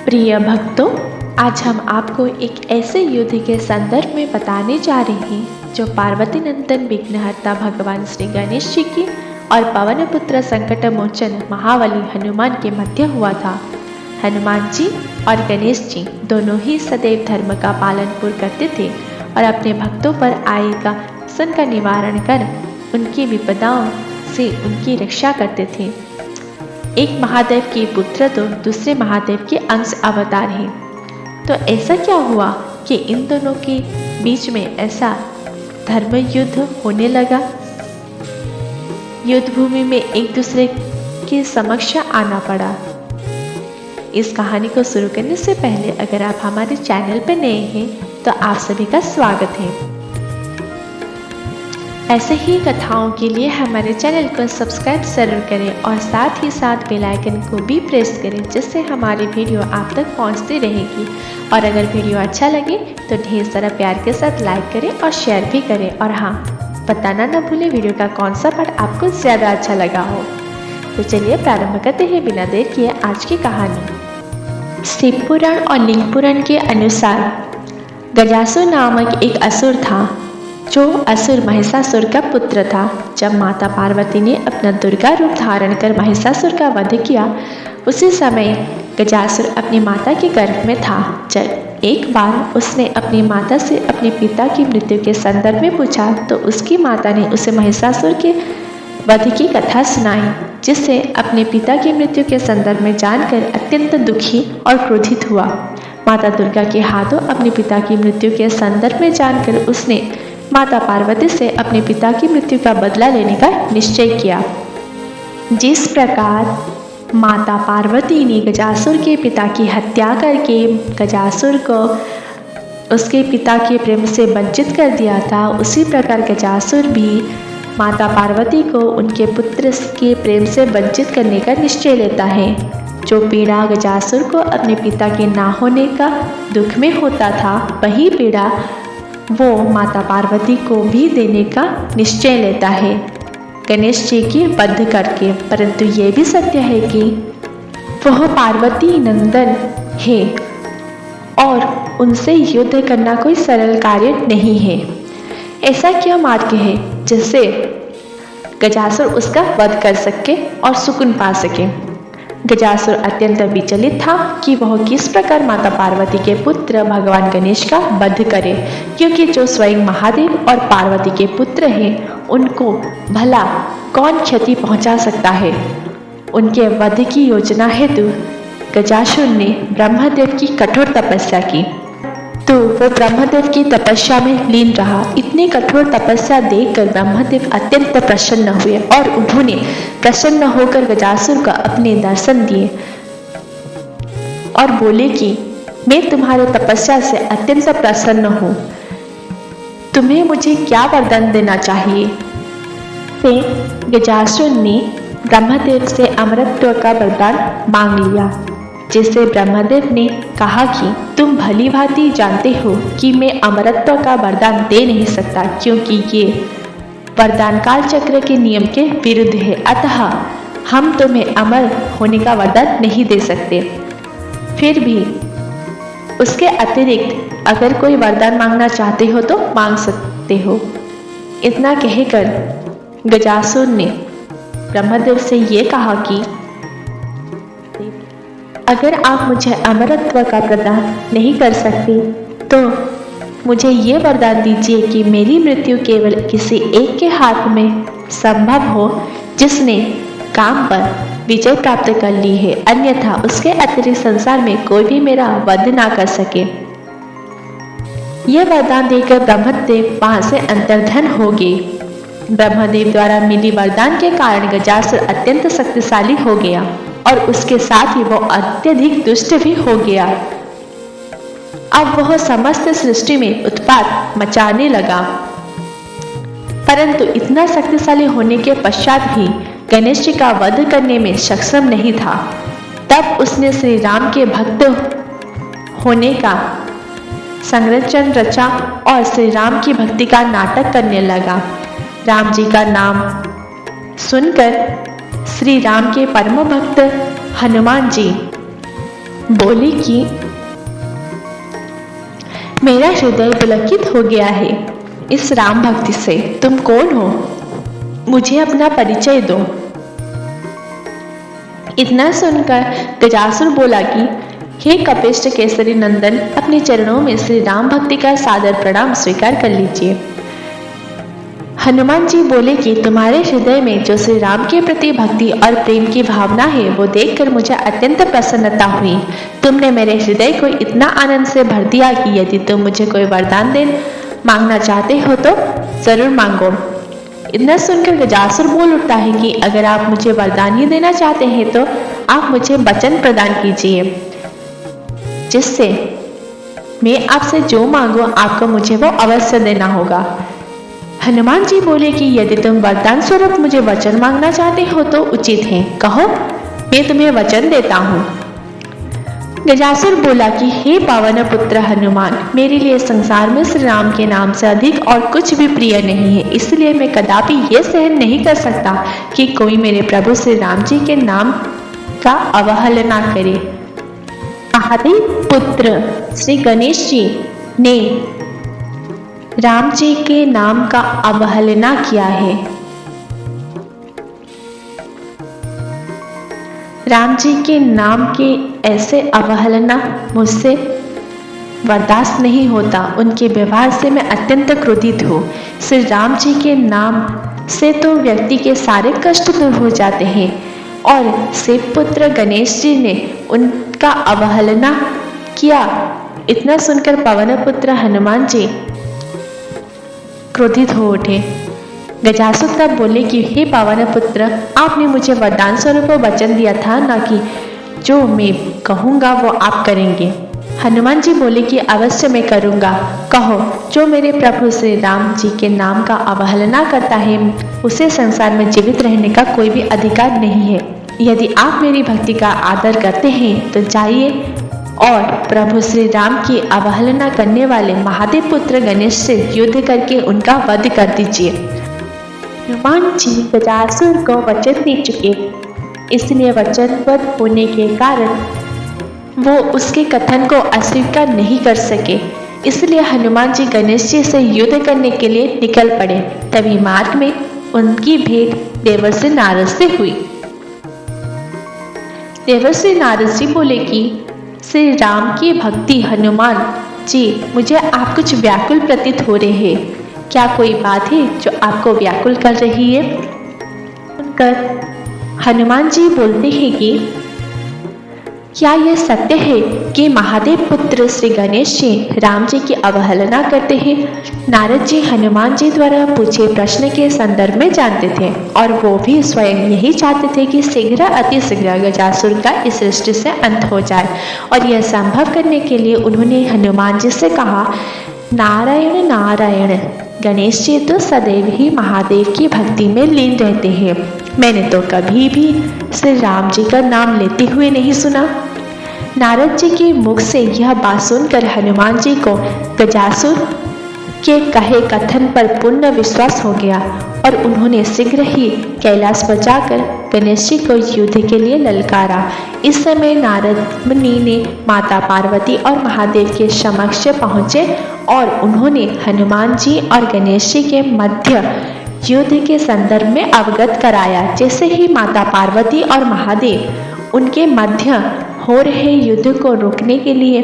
प्रिय भक्तों, आज हम आपको एक ऐसे युद्ध के संदर्भ में बताने जा रहे हैं जो पार्वती नंदन विघ्नहर्ता भगवान श्री गणेश जी की और पवन पुत्र संकट मोचन महाबली हनुमान के मध्य हुआ था। हनुमान जी और गणेश जी दोनों ही सदैव धर्म का पालन पूर्ण करते थे और अपने भक्तों पर आए का सन का निवारण कर उनकी विपदाओं से उनकी रक्षा करते थे। एक महादेव के पुत्र तो दूसरे महादेव के अंश अवतार हैं। तो ऐसा क्या हुआ कि इन दोनों के बीच में ऐसा धर्म युद्ध होने लगा। युद्ध भूमि में एक दूसरे के समक्ष आना पड़ा। इस कहानी को शुरू करने से पहले अगर आप हमारे चैनल पर नए हैं तो आप सभी का स्वागत है। ऐसे ही कथाओं के लिए हमारे चैनल को सब्सक्राइब जरूर करें और साथ ही साथ बेल आइकन को भी प्रेस करें, जिससे हमारी वीडियो आप तक पहुंचती रहेगी। और अगर वीडियो अच्छा लगे तो ढेर सारा प्यार के साथ लाइक करें और शेयर भी करें। और हाँ, बताना न भूलें वीडियो का कौन सा पार्ट आपको ज़्यादा अच्छा लगा हो। तो चलिए प्रारंभ करते हैं बिना देर किए आज की कहानी। शिव पुराण और लिंग पुराण के अनुसार गजासुर नामक एक असुर था, जो असुर महिषासुर का पुत्र था। जब माता पार्वती ने अपना दुर्गा रूप धारण कर महिषासुर का वध किया, उसी समय गजासुर अपनी माता के गर्भ में था। जब एक बार उसने अपनी माता से अपने पिता की मृत्यु के संदर्भ में पूछा तो उसकी माता ने उसे महिषासुर के वध की कथा सुनाई, जिससे अपने पिता की मृत्यु के संदर्भ में जानकर अत्यंत दुखी और क्रोधित हुआ। माता दुर्गा के हाथों अपने पिता की मृत्यु के संदर्भ में जानकर उसने माता पार्वती से अपने पिता की मृत्यु का बदला लेने का निश्चय किया। जिस प्रकार माता पार्वती ने गजासुर के पिता की हत्या करके गजासुर को उसके पिता के प्रेम से वंचित कर दिया था, उसी प्रकार गजासुर भी माता पार्वती को उनके पुत्र के प्रेम से वंचित करने का निश्चय लेता है। जो पीड़ा गजासुर को अपने पिता के ना होने का दुख में होता था, वही पीड़ा वो माता पार्वती को भी देने का निश्चय लेता है गणेश जी की वध करके। परंतु ये भी सत्य है कि वह पार्वती नंदन है और उनसे युद्ध करना कोई सरल कार्य नहीं है। ऐसा क्या मार्ग है जिससे गजासुर उसका वध कर सके और सुकून पा सके। गजासुर अत्यंत विचलित था कि वह किस प्रकार माता पार्वती के पुत्र भगवान गणेश का वध करे, क्योंकि जो स्वयं महादेव और पार्वती के पुत्र हैं, उनको भला कौन क्षति पहुंचा सकता है। उनके वध की योजना हेतु गजासुर ने ब्रह्मदेव की कठोर तपस्या की, तो वो ब्रह्मदेव की तपस्या में लीन रहा। इतनी कठोर तपस्या देखकर ब्रह्मदेव अत्यंत प्रसन्न हुए और उन्होंने प्रसन्न होकर गजासुर को अपने दर्शन दिए और बोले कि मैं तुम्हारे तपस्या से अत्यंत प्रसन्न हूँ, तुम्हें मुझे क्या वरदान देना चाहिए। फिर गजासुर ने ब्रह्मदेव से अमरत्व का वरदान मांग लिया, जिससे ब्रह्मदेव ने कहा कि तुम भली भांति जानते हो कि मैं अमरत्व का वरदान दे नहीं सकता, क्योंकि ये वरदान काल चक्र के नियम के विरुद्ध है। अतः हम तुम्हें अमर होने का वरदान नहीं दे सकते। फिर भी उसके अतिरिक्त अगर कोई वरदान मांगना चाहते हो तो मांग सकते हो। इतना कहकर गजासुर ने ब्रह्मदेव से ये कहा कि अगर आप मुझे अमरत्व का प्रदान नहीं कर सकते तो मुझे ये वरदान दीजिए कि मेरी मृत्यु केवल किसी एक के हाथ में संभव हो जिसने काम पर विजय प्राप्त कर ली है, अन्यथा उसके अतिरिक्त संसार में कोई भी मेरा वध ना कर सके। यह वरदान देकर ब्रह्मदेव वहां से अंतर्धान हो गए। ब्रह्मदेव द्वारा मिली वरदान के कारण गजासुर अत्यंत शक्तिशाली हो गया और उसके साथ ही वो अत्यधिक दुष्ट भी हो गया। अब वह समस्त सृष्टि में उत्पात मचाने लगा, परंतु इतना शक्तिशाली होने के पश्चात भी गणेश जी का वध करने में सक्षम नहीं था। तब उसने श्री राम के भक्त होने का संरचन रचा और श्री राम की भक्ति का नाटक करने लगा। राम जी का नाम सुनकर श्री राम के परम भक्त हनुमान जी बोली कि मेरा हृदय पुलकित हो गया है इस राम भक्ति से। तुम कौन हो? मुझे अपना परिचय दो। इतना सुनकर गजासुर बोला कि हे कपिष्ट केसरी नंदन, अपने चरणों में श्री राम भक्ति का सादर प्रणाम स्वीकार कर लीजिए। हनुमान जी बोले कि तुम्हारे हृदय में जो श्री राम के प्रति भक्ति और प्रेम की भावना है वो देखकर मुझे अत्यंत प्रसन्नता हुई। तुमने मेरे हृदय को इतना आनंद से भर दिया कि यदि तुम मुझे कोई वरदान दे मांगना चाहते हो तो जरूर मांगो। इतना सुनकर गजासुर बोल उठता है कि अगर आप मुझे वरदान ही देना चाहते हैं तो आप मुझे वचन प्रदान कीजिए, जिससे मैं आपसे जो मांगू आपको मुझे वो अवश्य देना होगा। हनुमान जी बोले कि यदि तुम वरदान स्वरूप मुझे वचन मांगना चाहते हो तो उचित है, कहो, मैं तुम्हें वचन देता हूँ। गजासुर बोला कि हे पावन पुत्र हनुमान, मेरे लिए संसार में श्री राम के नाम से अधिक और कुछ भी प्रिय नहीं है, इसलिए मैं कदापि ये सहन नहीं कर सकता कि कोई मेरे प्रभु श्री राम जी के नाम का अवहेलना करे। महादेव पुत्र श्री गणेश जी ने राम जी के नाम का अवहेलना किया है। राम जी के नाम के ऐसे अवहेलना मुझसे बर्दाश्त नहीं होता। उनके व्यवहार से मैं अत्यंत क्रोधित हूँ। श्री राम जी के नाम से तो व्यक्ति के सारे कष्ट दूर हो जाते हैं और शिवपुत्र गणेश जी ने उनका अवहेलना किया। इतना सुनकर पवन पुत्र हनुमान जी क्रोधित हो उठे। गजासुर तब बोले कि हे पावन पुत्र, आपने मुझे वरदान स्वरूप वचन दिया था ना कि जो मैं कहूँगा वो आप करेंगे। हनुमान जी बोले कि अवश्य मैं करूँगा। कहो, जो मेरे प्रभु श्री राम जी के नाम का अवहेलना करता है उसे संसार में जीवित रहने का कोई भी अधिकार नहीं है। यदि आप मेरी भक्ति का आदर करते हैं तो जाइए और प्रभु श्री राम की अवहेलना करने वाले महादेव पुत्र गणेश से युद्ध करके उनका वध कर दीजिए। हनुमान जी गजासुर को वचन दे चुके, इसलिए वचनबद्ध होने के कारण वो उसके कथन को अस्वीकार नहीं कर सके। इसलिए हनुमान जी गणेश जी से युद्ध करने के लिए निकल पड़े। तभी मार्ग में उनकी भेंट देवर्षि नारद से हुई। देवर्षि नारद जी बोले कि श्री राम की भक्ति हनुमान जी, मुझे आप कुछ व्याकुल प्रतीत हो रहे हैं। क्या कोई बात है जो आपको व्याकुल कर रही है? सुनकर हनुमान जी बोलते हैं कि क्या यह सत्य है कि महादेव पुत्र श्री गणेश जी राम जी की अवहेलना करते हैं? नारद जी हनुमान जी द्वारा पूछे प्रश्न के संदर्भ में जानते थे और वो भी स्वयं यही चाहते थे कि शीघ्र अति शीघ्र गजासुर का इस सृष्टि से अंत हो जाए। और यह संभव करने के लिए उन्होंने हनुमान जी से कहा, नारायण नारायण, गणेश जी तो सदैव ही महादेव की भक्ति में लीन रहते हैं। मैंने तो कभी भी श्री राम जी का नाम लेते हुए नहीं सुना। नारद जी के मुख से यह बात सुनकर हनुमान जी को गजासुर के कहे कथन पर पूर्ण विश्वास हो गया और उन्होंने शीघ्र ही कैलाश पर जाकर गणेश जी को युद्ध के लिए ललकारा। इस समय नारद मुनि ने माता पार्वती और महादेव के समक्ष पहुँचे और उन्होंने हनुमान जी और गणेश जी के मध्य युद्ध के संदर्भ में अवगत कराया। जैसे ही माता पार्वती और महादेव उनके मध्य हो रहे युद्ध को रोकने के लिए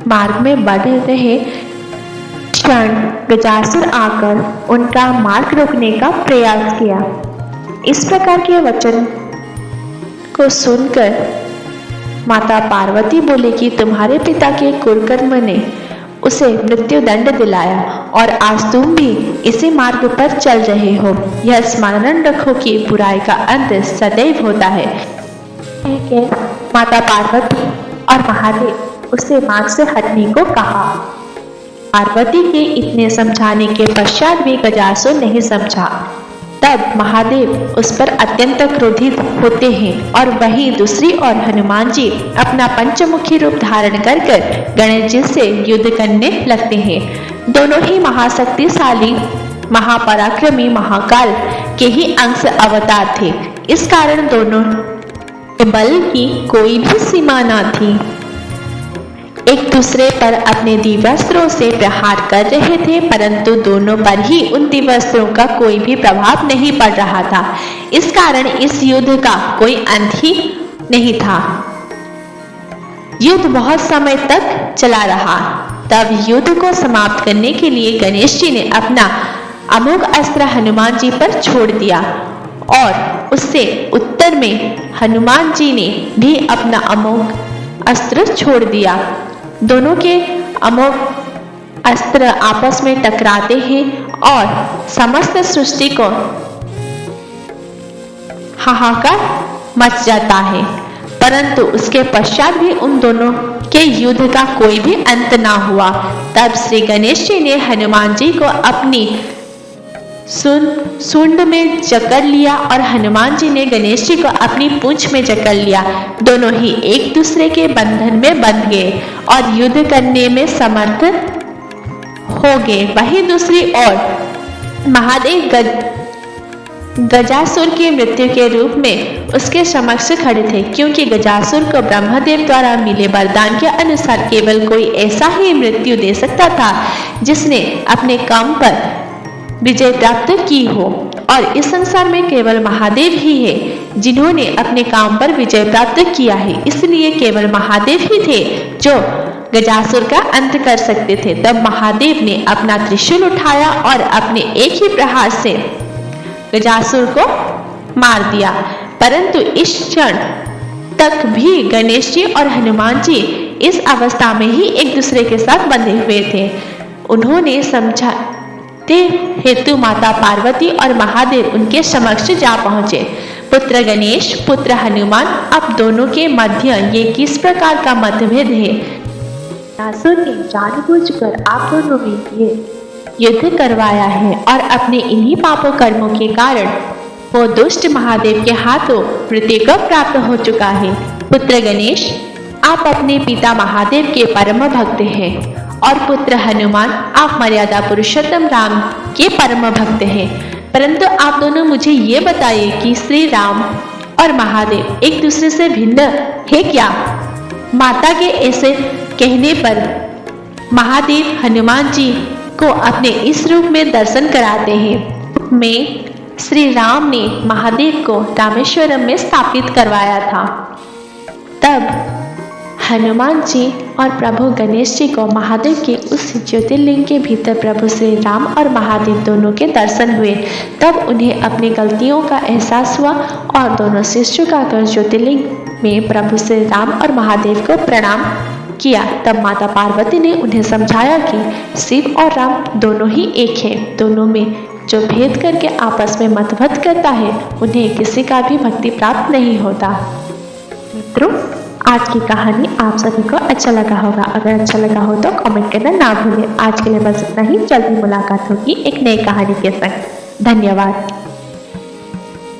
मार्ग में बढ़ रहे क्षण गजासुर आकर उनका मार्ग रोकने का प्रयास किया। इस प्रकार के वचन को सुनकर माता पार्वती बोले कि तुम्हारे पिता के कुकर्म ने उसे मृत्यु दंड दिलाया और आज तुम भी इसी मार्ग पर चल रहे हो। यह स्मरण रखो कि बुराई का अंत सदैव होता है। माता पार्वती और महादेव उसे मार्ग से हटने को कहा। पार्वती के इतने समझाने के पश्चात भी गजासुर नहीं समझा। तब महादेव उस पर अत्यंत क्रोधित होते हैं और वहीं दूसरी ओर हनुमान जी अपना पंचमुखी रूप धारण कर गणेश जी से युद्ध करने लगते हैं। दोनों ही महाशक्तिशाली महापराक्रमी महाकाल के ही अंश अवतार थे। इस कारण दोनों बल की कोई भी सीमा न थी। एक दूसरे पर अपने दिव्यास्त्रों से प्रहार कर रहे थे, परंतु दोनों पर ही उन दिव्यास्त्रों का कोई भी प्रभाव नहीं पड़ रहा था। इस कारण इस युद्ध का कोई अंत ही नहीं था। युद्ध बहुत समय तक चला रहा। तब युद्ध को समाप्त करने के लिए गणेश जी ने अपना अमोघ अस्त्र हनुमान जी पर छोड़ दिया और उससे उत्तर में हनुमान जी ने भी अपना अमोघ अस्त्र छोड़ दिया। दोनों के अमोघ अस्त्र आपस में टकराते हैं और समस्त सृष्टि को हाहाकार मच जाता है, परंतु उसके पश्चात भी उन दोनों के युद्ध का कोई भी अंत ना हुआ। तब श्री गणेश जी ने हनुमान जी को अपनी सूंड में जकड़ लिया और हनुमान जी ने गणेश जी को अपनी पूंछ में जकड़ लिया। दोनों ही एक दूसरे के बंधन में बंध गए और युद्ध करने में समर्थ हो गए। वहीं दूसरी ओर महादेव गजासुर की मृत्यु के रूप में उसके समक्ष खड़े थे, क्योंकि गजासुर को ब्रह्मदेव द्वारा मिले वरदान के अनुसार केवल कोई ऐसा ही मृत्यु दे सकता था जिसने अपने काम पर विजय प्राप्त की हो, और इस संसार में केवल महादेव ही है जिन्होंने अपने काम पर विजय प्राप्त किया है। इसलिए केवल महादेव ही थे जो गजासुर का अंत कर सकते थे। तब महादेव ने अपना त्रिशूल उठाया और अपने एक ही प्रहार से गजासुर को मार दिया, परंतु इस क्षण तक भी गणेश जी और हनुमान जी इस अवस्था में ही एक दूसरे के साथ बंधे हुए थे। उन्होंने समझाते हेतु माता पार्वती और महादेव उनके समक्ष जा पहुंचे। पुत्र गणेश, पुत्र हनुमान, अब दोनों के मध्य ये किस प्रकार का मतभेद है? गजासुर ने जानबूझकर आप दोनों में ये युद्ध करवाया है और अपने इन्हीं पापों कर्मों के कारण वो दुष्ट महादेव के हाथों मृत्यु को प्राप्त हो चुका है। पुत्र गणेश, आप अपने पिता महादेव के परम भक्त हैं और पुत्र हनुमान, आप मर्यादा पुरुषोत्तम राम के परम भक्त हैं। परंतु आप दोनों मुझे ये बताइए कि श्री राम और महादेव एक दूसरे से भिन्न है क्या? माता के ऐसे कहने पर महादेव हनुमान जी को अपने इस रूप में दर्शन कराते हैं। में श्री राम ने महादेव को रामेश्वरम में स्थापित करवाया था। तब हनुमान जी और प्रभु गणेश जी को महादेव के उस ज्योतिर्लिंग के भीतर प्रभु श्री राम और महादेव दोनों के दर्शन हुए। तब उन्हें अपनी गलतियों का एहसास हुआ और दोनों शीश झुकाकर ज्योतिर्लिंग में प्रभु श्री राम और महादेव को प्रणाम किया। तब माता पार्वती ने उन्हें समझाया कि शिव और राम दोनों ही एक हैं। दोनों में जो भेद करके आपस में मतभेद करता है उन्हें किसी का भी भक्ति प्राप्त नहीं होता। मित्रों, आज की कहानी आप सभी को अच्छा लगा होगा। अगर अच्छा लगा हो तो कमेंट करना ना भूलें। आज के लिए बस इतना ही। जल्दी मुलाकात होगी एक नई कहानी के संग। धन्यवाद।